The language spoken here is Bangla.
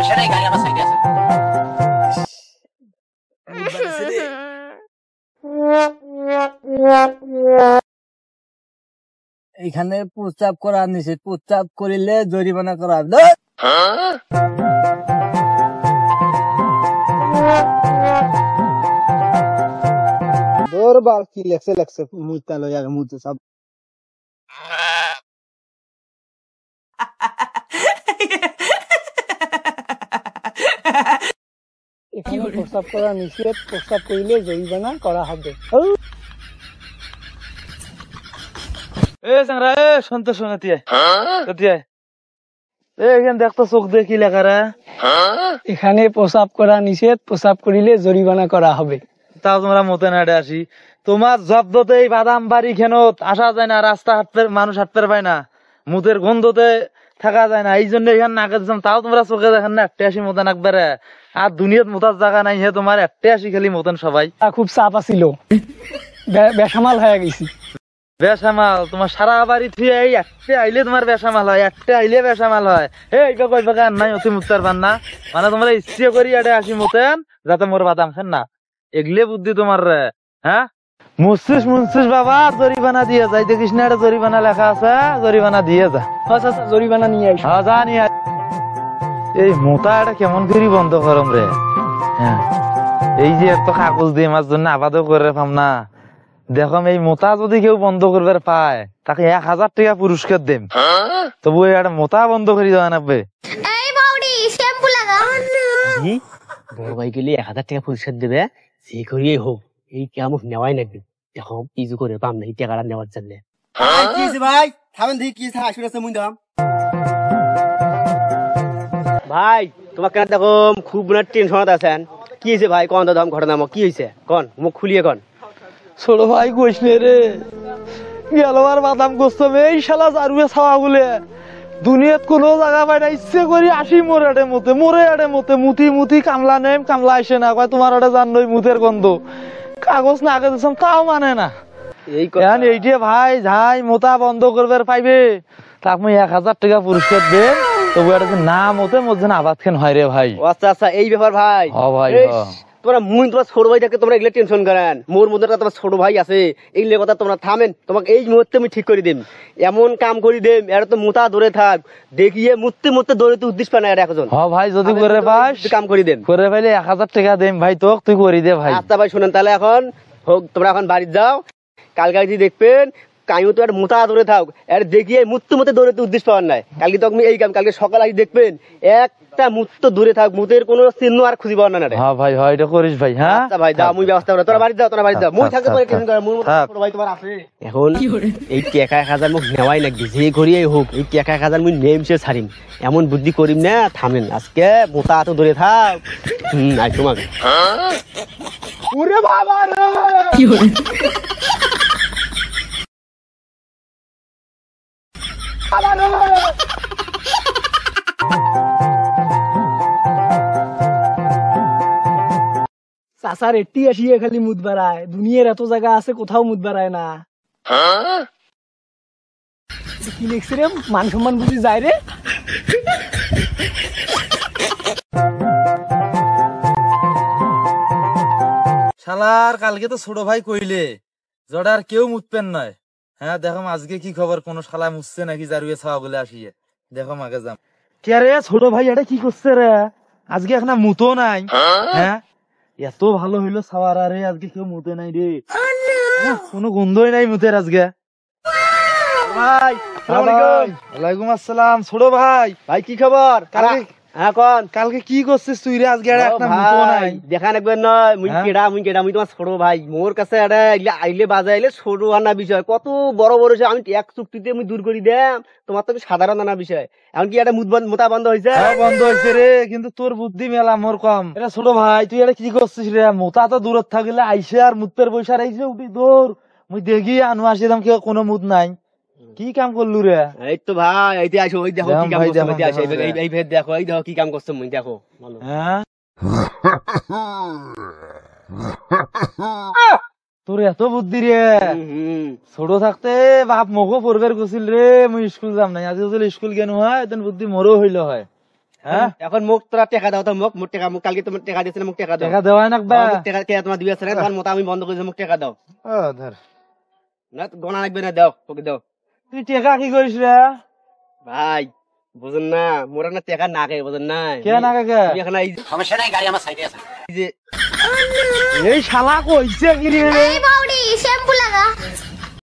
সমস্যা নেই, গাড়ি আমার সাইডে আছে। এখানে প্রস্তাব করা নিষেধ, প্রস্তাব করিলে জরিমানা করা হবে। কি লেখছে লেখছে মুতা লইয়া মুতে সব এখানে প্রস্তাব করা নিষেধ, প্রস্তাব করিলে জরিমানা করা হবে। এখানে প্রস্তাব করা নিষেধ, প্রস্তাব করিলে জরিমানা করা হবে। তাও তোমরা মতে নাড়ে আসি, তোমার জব্দতে এই বাদাম বাড়ি খেনত আসা যায় না, রাস্তা হাঁটতে মানুষ হাঁটতে পায় না, মুতের গন্ধতে থাকা যায় না, এই জন্য এখানে নাকে দিচ্ছিলাম। তাও তোমরা চোখে দেখেন না একটা আসি মতেন একবারে, আর দুনিয়াত মোতার জায়গা নাই, হে তোমার একটা আসি খালি মতেন সবাই। খুব চাপ আছিল, বেসামাল হয়ে গেছি। বেসামাল তোমার সারা বাড়ি থুয়ে এই একটা আইলে তোমার বেসামাল হয়, একটা আইলে বেসামাল হয়। এই কই বাগা নাই অতি মুক্তার পান না, মানে তোমরা ইচ্ছে করি এটা আসি মতেন যাতে মোর বাদাম খান না, এগলে বুদ্ধি তোমার রে। হ্যাঁ মুসিস মুনসিস বাবা জরিমানা দিয়ে যাই, দেখিস না এটা জরিমানা লেখা আছে, জরিমানা দিয়ে যা। জরিমানা নিয়ে আস। হ্যাঁ যা নিয়ে আস। এই মোতা এটা কেমন করি বন্ধ করম রে। হ্যাঁ এই যে এত কাগজ দিয়ে আমার জন্য আবাদও করে পাম না, দেখো এই মোতা যদি কেউ বন্ধ করবার পায় তাকে 1000 টাকা পুরস্কার দেম, তবু এটা মোতা বন্ধ করে দেওয়া নাবে। বড় ভাই গেলে 1000 টাকা পুরস্কার দেবে, সে করিয়ে হোক, এই কেমন নেওয়াই নাকি, দেখো কিছু করে পাম না এই টাকাটা নেওয়ার জন্য। ভাই থামেন দেখি কি আসলে মুই দাম। ভাই তোমাকে দেখো খুব টেনশন আছেন, কি হয়েছে ভাই? কোন দাম ঘটনা কি হয়েছে কোন, মুখ খুলিয়ে কোন। ছোট ভাই কইস রে, গেল আর বাদাম গোস্ত এই শালা জারুয়ে ছাওয়া বলে দুনিয়াত কোনো জায়গা পাই না, ইচ্ছে করি আসি মোরে আড়ে মতে মুতি মুতি কামলা নেম, কামলা আসে না, কয় তোমার আড়ে জানই মুতের গন্ধ, কাগজ না আগে দিচ্ছিলাম তাও মানে না। এইটা ভাই যাই মোতা বন্ধ করবার পাইবে তাক মুই 1000 টাকা পুরস্কার দেন, তবু এটা না মতে মোর যেন আবাদ খেন হয় রে ভাই। আচ্ছা আচ্ছা এই ব্যাপার ভাই। ভাই তোমরা মুই তোমার ছোট ভাইটাকে তোমরা এগুলো টেনশন করেন, মোর মধ্যে তোমার ছোট ভাই আছে, এইগুলো কথা তোমরা থামেন, তোমাকে এই মুহূর্তে আমি ঠিক করে দিম, এমন কাম করি দেম এটা তো মোতা ধরে থাক, দেখিয়ে মুততে ধরে তো উদ্দেশ্য পায় না এটা একজন। হ্যাঁ ভাই যদি করে পাস কাম করি দেন, করে পাইলে 1000 টাকা দেম ভাই, তোক তুই করি দে ভাই। আচ্ছা ভাই শুনেন তাহলে এখন হোক, তোমরা এখন বাড়ি যাও, কালকে দেখবেন কাইও তো একটা মোতা ধরে থাক, আর দেখিয়ে মুততে ধরে তো উদ্দেশ্য পাওয়ার নাই, কালকে তো আপনি এই কাম কালকে সকালে দেখবেন একটা মুত ধরে থাক, মুতের কোনো চিহ্ন আর খুঁজে পাওয়ার না। হ্যাঁ ভাই হয় এটা করিস ভাই। হ্যাঁ আচ্ছা ভাই যাও, মুই ব্যবস্থা করে, তোরা বাড়ি যাও, মুই থাকতে পারি টেনশন করে, মুই ছোট ভাই তোমার আছে। এখন এই টাকা 1000 মুখ নেওয়াই লাগবে, যে করিয়াই হোক এই টাকা 1000 মুই নেমসে ছাড়িম, এমন বুদ্ধি করিম না। থামেন আজকে মোতা তো ধরে থাক। আই তোমাকে ওরে বাবা রে কি হলো। চাচার এটি আসিয়ে খালি মুদ বাড়ায়, দুনিয়ার এত জায়গা আছে কোথাও মুদ বাড়ায় না। কি লিখছে রে, মান সম্মান বুঝি যায় রে। শালার কালকে তো ছোট ভাই কইলে জড়ার কেউ মুতপেন নয়। হ্যাঁ দেখো আজকে কি খবর, কোন শালা মুছছে নাকি জারুয়ে ছাওয়া বলে আসিয়ে, দেখো আগে যাম। কে রে ছোট ভাই এটা কি করছে রে, আজকে এখন মুতো নাই। হ্যাঁ এত ভালো হইলো ছাওয়ার, আরে আজকে কেউ মুতে নাই রে, কোনো গন্ধই নাই মুতের আজকে। ভাই ওয়ালাইকুম আসসালাম। ছোট ভাই ভাই কি খবর? হ্যাঁ কোন কালকে কি করছিস তুই রে, আজকে একটা মুতো নাই দেখা নেবেন নয়। মুই কেডা মুই তোমার ছোট ভাই, মোর কাছে আইলে বাজাইলে ছোট আনা বিষয়, কত বড় বড় আমি এক চুক্তিতে আমি দূর করি দেম, তোমার তো সাধারণ আনা বিষয়। এখন কি একটা মোতা বন্ধ হয়েছে? বন্ধ হয়েছে রে, কিন্তু তোর বুদ্ধি মেলা মোর কম। এটা ছোট ভাই তুই এটা কি করছিস রে, মোতা তো দূরত থাকলে আইসে আর মুতের বৈশা আইসে উঠি দৌড়, মুই দেখি আনু আসিলাম কেউ কোনো মুদ নাই, কি কাম করলু রে? এই তো ভাই এইতে আসো, ওই দেখো কি কাম করছো, এই ভেদ দেখো, এই দেখো কি কাম করছো মুই দেখো। হ্যাঁ তোর এত বুদ্ধি রে, ছোট থাকতে বাপ মগো পড়বার গেছিল রে, মুই স্কুল যাম নাই, আজ স্কুল কেন হয় বুদ্ধি মোরও হইল হয়। হ্যাঁ এখন মোক তোরা টাকা দাও তো মোক টাকা মোক কালকে তোমার টাকা দিয়েছে মোক টাকা দাও টাকা দেওয়া না মোক টাকা কে তোমার দিবে না তোমার মত আমি বন্ধ করেছি মোক টাকা দাও ও ধর না গোনা লাগবে না দাও তোকে দাও তুই টাকা কি করিস রে ভাই বুঝুন না মোরা না টাকা না খাই বুঝুন না কে না কাকা এখন এই সমস্যা নাই গাড়ি আমার সাইডে আছে এই যে এই শালা কইছে কি রে এই বাউডি শ্যাম্পু লাগা